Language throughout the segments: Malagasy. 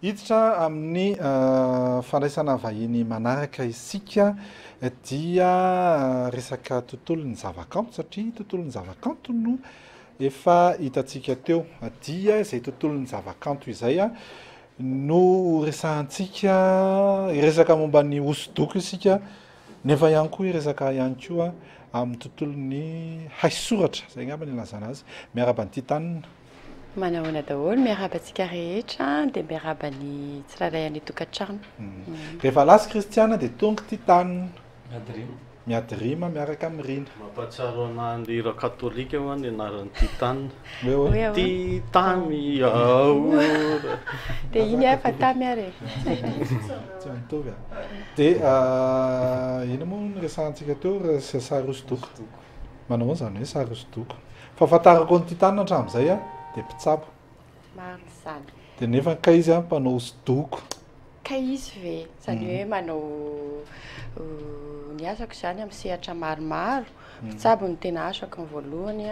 hiditra amin'ny fandraisana vahiny manaraka isika dia resaka tontolon'ny zavakanto satria tontolon'ny zavakanto no efa hitantsika teo dia izay tontolon'ny zavakanto izay no resahantsika resaka momba ny hosodoko isika nefa ihany koa resaka ihany koa amin'ny tontolon'ny haisoratra zay ngamba ny ilazana azy miaraba ny titanina Manahoana daholo miarabantsika rehetra dia miaraba ny tsirairay any tokantrano. Rehefa lasy kristiana dia tonga titanina miady rima miaraka amin'ny rina. Mampahatsiaro anahy ny hira katolika moa ny anaran'ny titanina. Titany ahora. Dia iny fa tamy are. Tsy mitovy. Dia ino moa no resahantsika teo sary hosodoko. Manao zany hoe sary hosodoko. Fahafantarako ny titanina hatramin'izay dia mpitsabo. Maro izany. Dia nefa ka izy mpanao hosodoko. Ka izy ve zany hoe manao ny asako izany amin'ny sehatra maromaro. Mpitsabo ny tena asako ny voalohany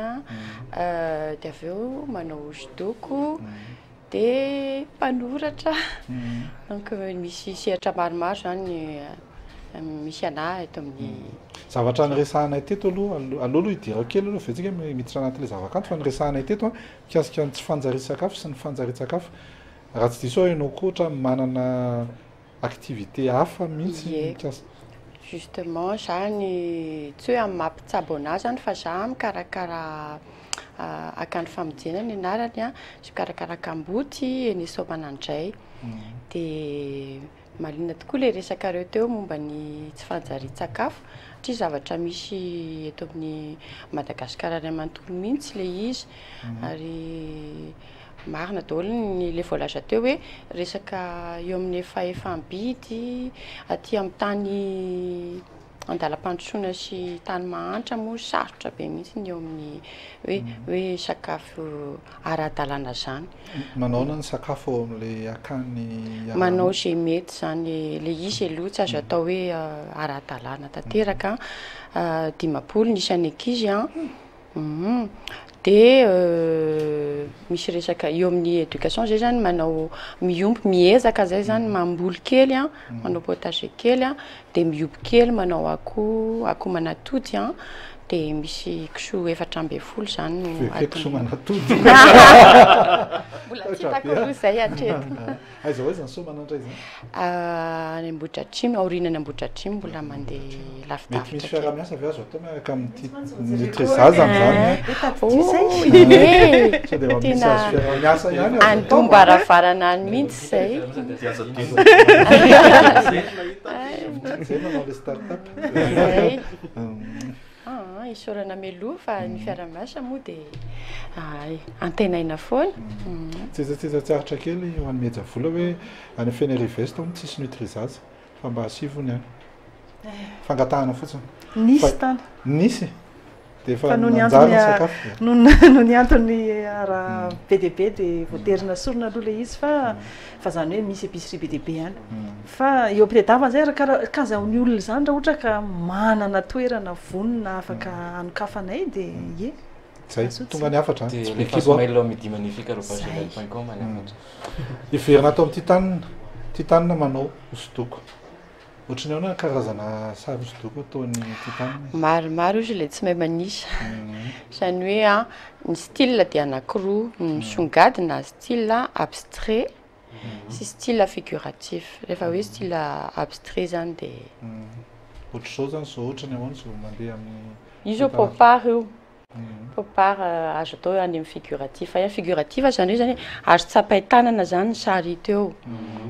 dia avy eo manao hosodoko dia mpanoratra. Donc misy sehatra maromaro zany misy anahy eto amin'ny zavatra nyresahanay teto aloha hidira kely aloha vetsika miditra anaty le zavakanto fa nyresahanay teto mikasika ny tsy fanjarian-tsakafo sy ny fanjarian-tsakafo raha tsy diso ianao koa manana activité hafa mihitsy justement zany tsy hoe amin'ny mampitsabo anazy zany fa za mikarakara akanjo famonjena ny anarany sy mikarakara kamboty eny Soamanandray dia malina tokoa le resakareo teo momba ny tsy fanjarian-tsakafo satria zavatra misy eto amin'ny Madagasikara ray manontolo mihitsy le izy ary marina daholo le voalaza teo hoe resaka eo amin'ny efa mibidy aty amin'ny tany andalam-pandrosoana sy tany mahantra moa sarotra be mihitsy ny eo amin'ny hoe sakafo ara-dalàna zany. Manao ny sakafo ao amin'ilay akany manao izay mety zany le izy aloha tsy azo atao hoe ara-dalàna tanteraka dimapolo ny isan'ny ankizy dia misy resaka eo amin'ny éducation zay zany manao miompy miezaka zay zany mamboly kely manao potager kely dia miompy kely manao akoho manatody dia misy kisoa 400 zany kisoa manatody mbola tsy hitako aloha zay hatreto. Aiza hoe zany soa manatray zany any Ambohidratrimo aorianany Ambohidratrimo mbola mandeha lavidavitra. Mety misy fiaramiasa avy azo atao miaraka amin'ny nutrizaza amin'izany sao dia misy azo fiaramiasa ihany andombaravarana any mihitsy zay zay manao le start-up isorana meloa fa ny fiaramiasa moa dia antenaina foana. Tsetsaritra kely ho an'ny mejavola hoe any Fenerive tao tsisy nutrizaza fa mba asivony any fangatahana fotsiny nisy tany nisy dia fa noho ny antony ara be dia be dia voaterina sorona aloha le izy fa zany hoe misy épicerie be dia be any fa eo am-piredavana zay kazaony olona zany raha ohatra ka manana toerana vonona afaka anokafanay dia ie zay tonga ny afatra iverina atao amin'ny titanina manao hosodoko ohatrany ao na karazana sary hosodoko ataon'ny titanina maromaro izy ilay tsy mahay manisa izany hoe ny style dia anankiroa misongadina style abstrait sy style figuratif rehefa hoe style abstrait zany dia ohatra zao zany zao ohatrany ahoana zao mandeha amin'ny izy pop art io pop art azo atao any amin'ny figuratif figuratif zany hoe zany azo tsapay-tanana zany ny sary teo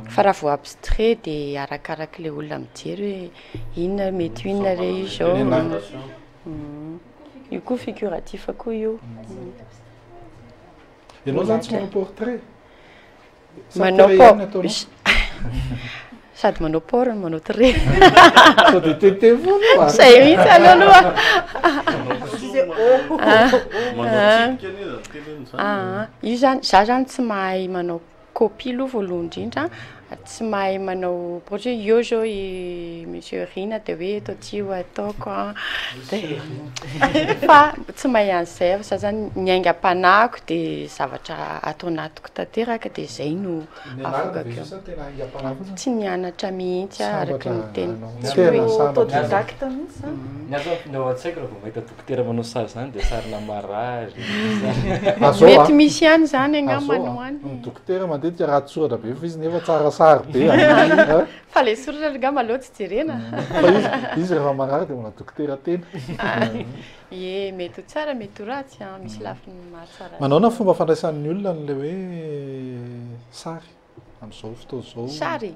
fa raha vao abstrait dia arakaraka le olona mijery hoe inona mety inona re izy zao io koa figuratif koa io. Ianao zany tsy manao portrait manao sady manao porno manao trait sao dia tetevona zay mihitsy aloha io zany za zany tsy mahay manao copie aloha voalohany indrindra tsy mahay manao projet io zao i monsieur Rina dia hoe atao ty ho ataoko a fa tsy mahay an'izay fa za zany ny aingam-panahiko dia zavatra atao anatiko tanteraka dia zay no afaka tsy nianatra mihitsy araka ny teny tsy hoe autodidacte mihitsy ny azo nao an-tsaiko raha vao mahita dokotera manao sary zany dia sarina mariage mety misy ihany zany angambany hoany dokotera mandeha raha tsoratra be fa izy nefa tsara sary be fa le soratra angamba aloha tsy jerena izy rehefa marary dia mana dokotera tena ie mety ho tsara mety ho ratsy misy lafiny mahatsara manao na fomba fandraisan'ny olona n'le hoe sary amin'izao fotoana izao sary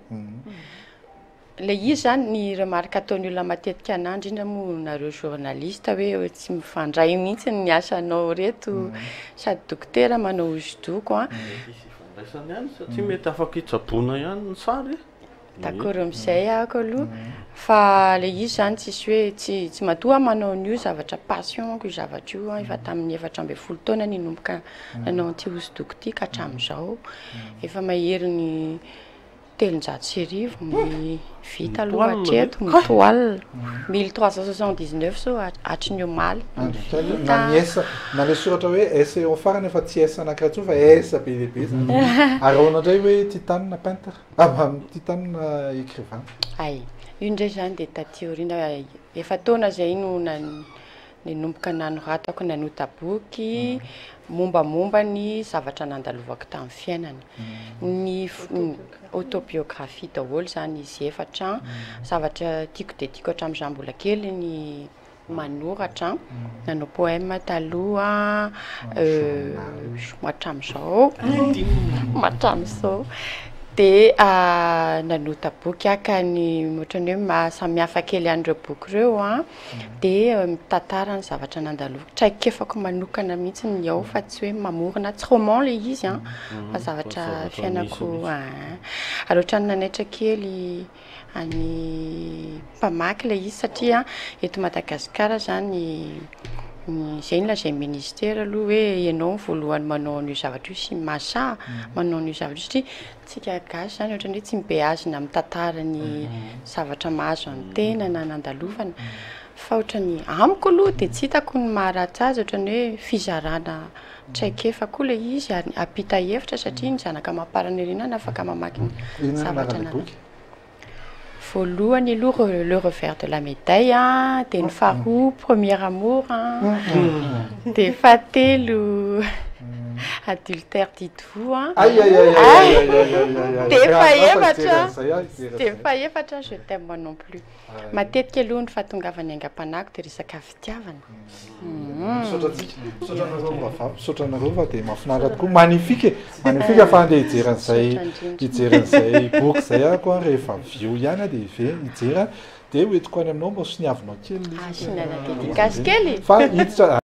le izy zany ny remarque ataon'ny olona matetika anah indrindra moa nareo journaliste hoe tsy mifandray mihitsy ny asanao reto sady dokotera manao hosodoko a fandraisany ihany satria mety afaka hitsaboana ihany ny sary d'accord amin'izay ahako aloha fa le izy zany tsisy hoe tsy matoa manao an'io zavatra passionko io zavatra io efa tamin'ny 4 taona ninomboka nanao an'ity hosodoko ity ka hatramin'izao efa mahery ny 300 ny vita aloha hatreto mitoile 1379 so hatry ny omaly na niesa na le soratra hoe essa eo farany efa tsy essa anankiray tsony fa essa be lehibe zany araona indray hoe titane peintre titane écrivain ay io indray zany dia tatiorina efa taona zay no nanomboka nanoratako nanota boky mombamomba ny zavatra nandalovako tamin'ny fiainana ny autobiographie daholo zany izy efatra zavatra tiako dia tiako hatramin'izany mbola kely ny manoratra nanao poème taloha matramin'izao dia nanota boky aka ny ohatrany hoe samihafa kely an'ireo boky ireo dia mitantara ny zavatra nandalovako traikefako manokana mihitsy ny ao fa tsy hoe mamorona tsy roman le izy fa zavatra fiainako ary ohatrany nanaitra kely any mpamaky le izy satria eto Madagasikara zany zay nylazay ministera aloha hoe ianao voalohany manao an'io zavatra io sy masa manao an'io zavatra io satria tsika gasy zany ohatrany hoe tsy mibeazina mitantara ny zavatra mahazo any tena na nandalovana fa ohatrany amiko aloha dia tsy hitako ny maharatsy azy ohatrany hoe fizarana traikefa koa le izy ary apita hevitra satria ny zanaka mamparany rina na afaka mamaky ny zavatra nanao voalohany aloha le revers de la médaille dia ny faharoa premier amour dia fahatelo adultère dites-vous dia faefatra je t'aime non plus matetika aloha ny fahatongavany aingam-panahiko dia resaka fitiavana sotranareo fa dia mahafinaritra tokoa magnifique fa andeha hijeran'izay boky zay ako rehefa vio ihany dia ijera dia hoentiko any aminao mba soniavinao kely sinana dédicace kely fa hiditra